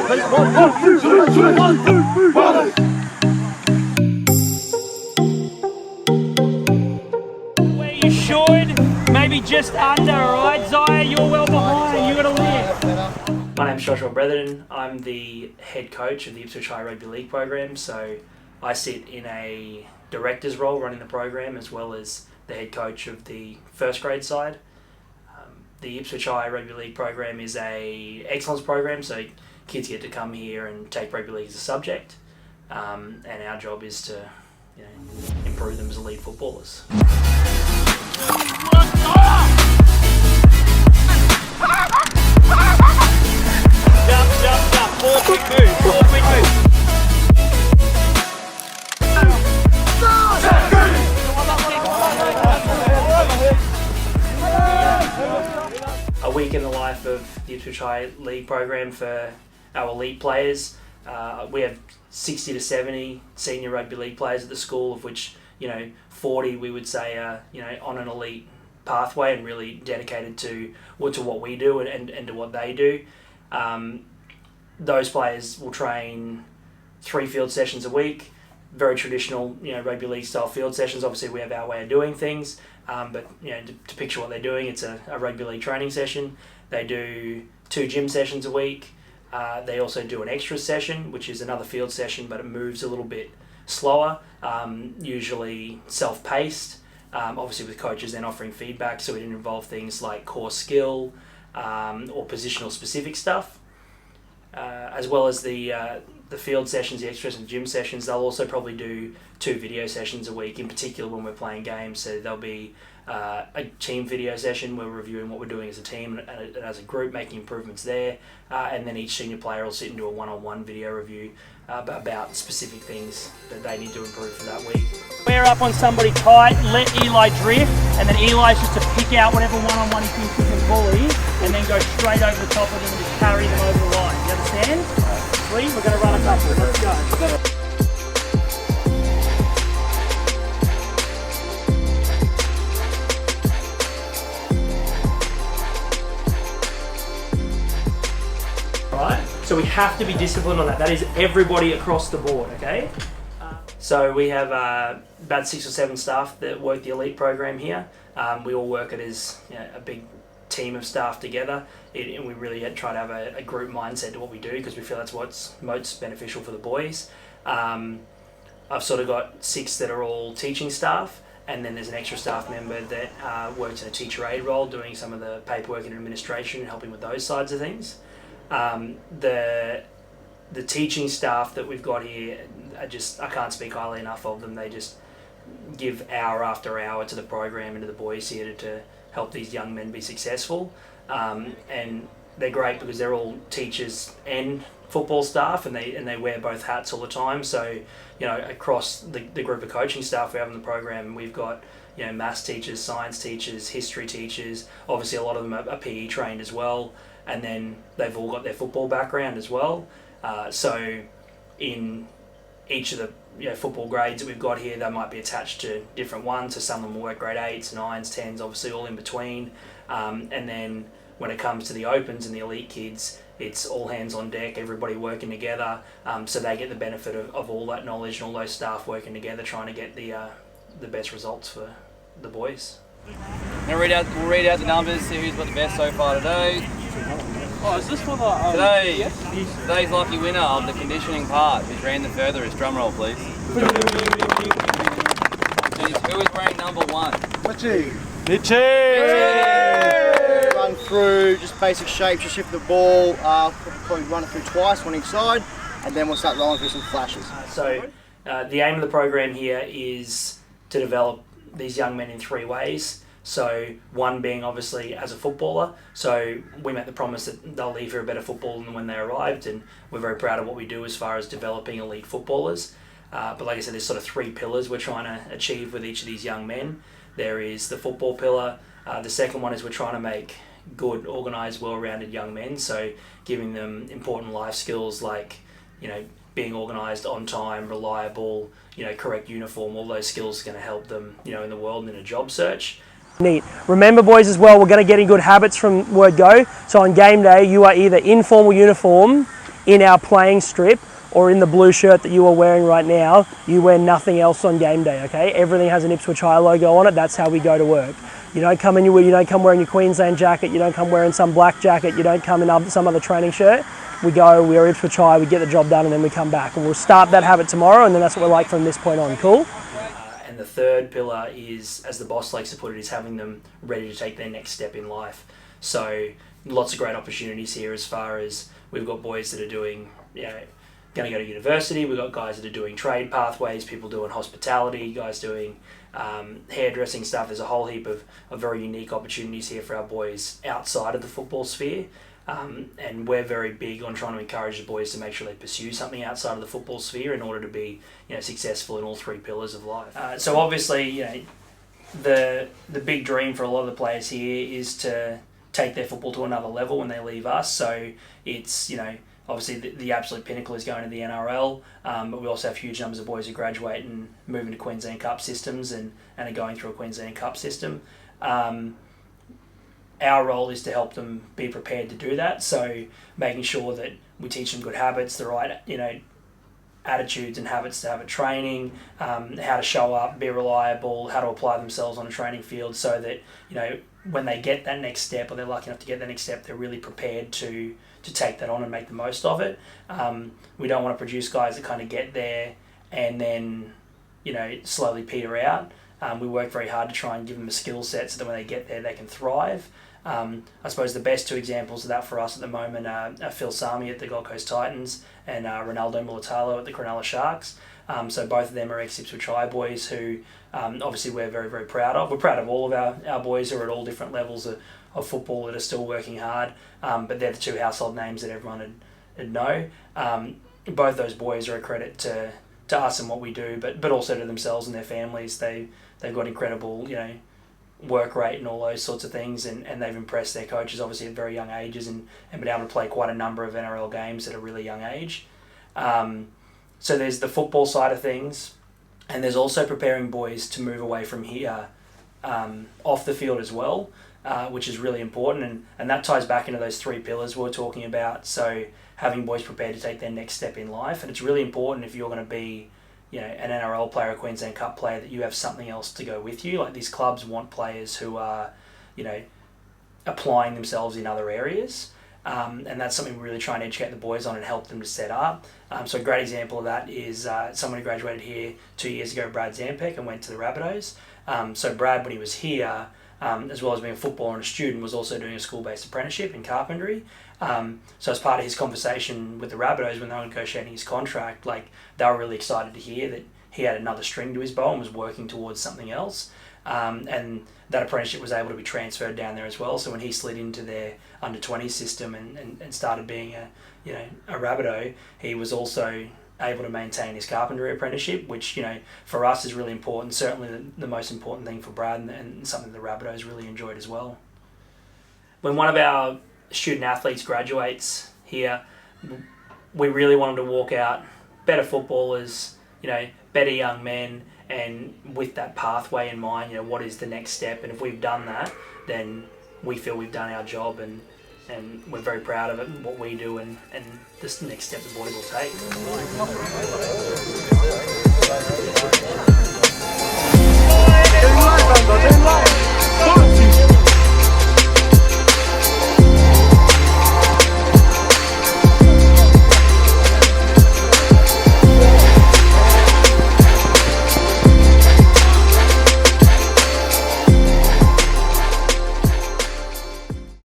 Where you should, maybe just under, alright? Zaya, you're well behind, you gotta live. My name's Joshua Brethren. I'm the head coach of the Ipswich Rugby League program, so I sit in a director's role running the program as well as the head coach of the first grade side. The Ipswich Rugby League program is a excellence program, so kids get to come here and take rugby league as a subject, and our job is to improve them as elite footballers. Jump, 4 quick moves, A week in the life of the Ipswich High League program for our elite players. We have 60 to 70 senior rugby league players at the school, of which 40 we would say are on an elite pathway and really dedicated to what we do and to what they do. Those players will train 3 field sessions a week, very traditional rugby league style field sessions. Obviously we have our way of doing things, but to picture what they're doing, it's a rugby league training session. They do 2 gym sessions a week. They also do an extra session, which is another field session, but it moves a little bit slower, usually self-paced, obviously with coaches then offering feedback, so it didn't involve things like core skill or positional specific stuff. As well as the field sessions, the extras and gym sessions, they'll also probably do 2 video sessions a week, in particular when we're playing games. So there'll be a team video session where we're reviewing what we're doing as a team and as a group, making improvements there, and then each senior player will sit and do a one-on-one video review about specific things that they need to improve for that week. We're up on somebody tight, let Eli drift, and then Eli's just to pick out whatever one-on-one he thinks he can bully, and then go straight over the top of them and just carry them over the line. You understand? Sweet, we're going to run a couple. Let's go. Right? So we have to be disciplined on that. That is everybody across the board, okay? So we have about 6 or 7 staff that work the elite program here. We all work it as a big team of staff together, and we really try to have a group mindset to what we do, because we feel that's what's most beneficial for the boys. I've sort of got 6 that are all teaching staff, and then there's an extra staff member that works in a teacher aid role, doing some of the paperwork and administration and helping with those sides of things. The teaching staff that we've got here, I can't speak highly enough of them. They just give hour after hour to the program and to the boys here to help these young men be successful. And they're great because they're all teachers and football staff, and they wear both hats all the time. So across the group of coaching staff we have in the program, we've got maths teachers, science teachers, history teachers. Obviously a lot of them are PE trained as well, and then they've all got their football background as well. So in each of the football grades that we've got here, they might be attached to different ones. So some of them will work grade 8s, 9s, 10s, obviously all in between. And then when it comes to the opens and the elite kids, it's all hands on deck, everybody working together. So they get the benefit of all that knowledge and all those staff working together, trying to get the best results for the boys. Now we'll read out the numbers, see who's got the best so far today. Oh, is this for the... Today's lucky winner of the conditioning part, who's ran the furthest. Drum roll, please. Who is wearing number 1? Mitchie! Run through, just basic shapes, just shift the ball, probably run it through twice, one each side, and then we'll start rolling through some flashes. So the aim of the program here is to develop these young men in 3 ways. So one being obviously as a footballer. So we make the promise that they'll leave here a better footballer than when they arrived, and we're very proud of what we do as far as developing elite footballers. But like I said, there's sort of 3 pillars we're trying to achieve with each of these young men. There is the football pillar. The second one is we're trying to make good, organised, well-rounded young men. So giving them important life skills like, being organised, on time, reliable, correct uniform. All those skills are going to help them, in the world and in a job search. Neat. Remember, boys, as well, we're going to get in good habits from word go. So on game day, you are either in formal uniform, in our playing strip or in the blue shirt that you are wearing right now, you wear nothing else on game day, okay? Everything has an Ipswich High logo on it. That's how we go to work. You don't come wearing your Queensland jacket, you don't come wearing some black jacket, you don't come in some other training shirt. We are Ipswich High, we get the job done, and then we come back. And we'll start that habit tomorrow, and then that's what we're like from this point on. Cool? And the third pillar is, as the boss likes to put it, is having them ready to take their next step in life. So lots of great opportunities here as far as we've got boys that are doing, going to go to university. We've got guys that are doing trade pathways, people doing hospitality, guys doing hairdressing stuff. There's a whole heap of very unique opportunities here for our boys outside of the football sphere. And we're very big on trying to encourage the boys to make sure they pursue something outside of the football sphere in order to be successful in all three pillars of life. So obviously, the big dream for a lot of the players here is to take their football to another level when they leave us. So it's, obviously the absolute pinnacle is going to the NRL, but we also have huge numbers of boys who graduate and move into Queensland Cup systems and are going through a Queensland Cup system. Our role is to help them be prepared to do that, so making sure that we teach them good habits, the right attitudes and habits to have at training, how to show up, be reliable, how to apply themselves on a training field, so that when they get that next step, or they're lucky enough to get that next step, they're really prepared to take that on and make the most of it. We don't want to produce guys that kind of get there and then slowly peter out. We work very hard to try and give them a skill set so that when they get there they can thrive. I suppose the best two examples of that for us at the moment are Phil Sami at the Gold Coast Titans and Ronaldo Mulatalo at the Cronulla Sharks. So both of them are ex-Ipswich High boys who obviously we're very, very proud of. We're proud of all of our boys who are at all different levels of football that are still working hard, but they're the two household names that everyone would know. Both those boys are a credit to us and what we do, but also to themselves and their families. They've got incredible, work rate and all those sorts of things, and they've impressed their coaches obviously at very young ages and been able to play quite a number of NRL games at a really young age. So there's the football side of things, and there's also preparing boys to move away from here off the field as well, which is really important, and that ties back into those three pillars we were talking about. So having boys prepared to take their next step in life, and it's really important if you're going to be an NRL player, a Queensland Cup player, that you have something else to go with you. Like, these clubs want players who are, applying themselves in other areas. And that's something we really try and educate the boys on and help them to set up. So a great example of that is someone who graduated here 2 years ago, Brad Zampek, and went to the Rabbitohs. So Brad, when he was here, as well as being a footballer and a student, was also doing a school-based apprenticeship in carpentry. So as part of his conversation with the Rabbitohs when they were negotiating his contract, they were really excited to hear that he had another string to his bow and was working towards something else. And that apprenticeship was able to be transferred down there as well. So when he slid into their under-20 system and started being a Rabbitoh, he was also able to maintain his carpentry apprenticeship, which for us is really important. Certainly the most important thing for Brad, and something the Rabbitohs really enjoyed as well. When one of our student athletes graduates here, we really want them to walk out better footballers, better young men, and with that pathway in mind, what is the next step? And if we've done that, then we feel we've done our job, and we're very proud of it and what we do, and this next step the boys will take.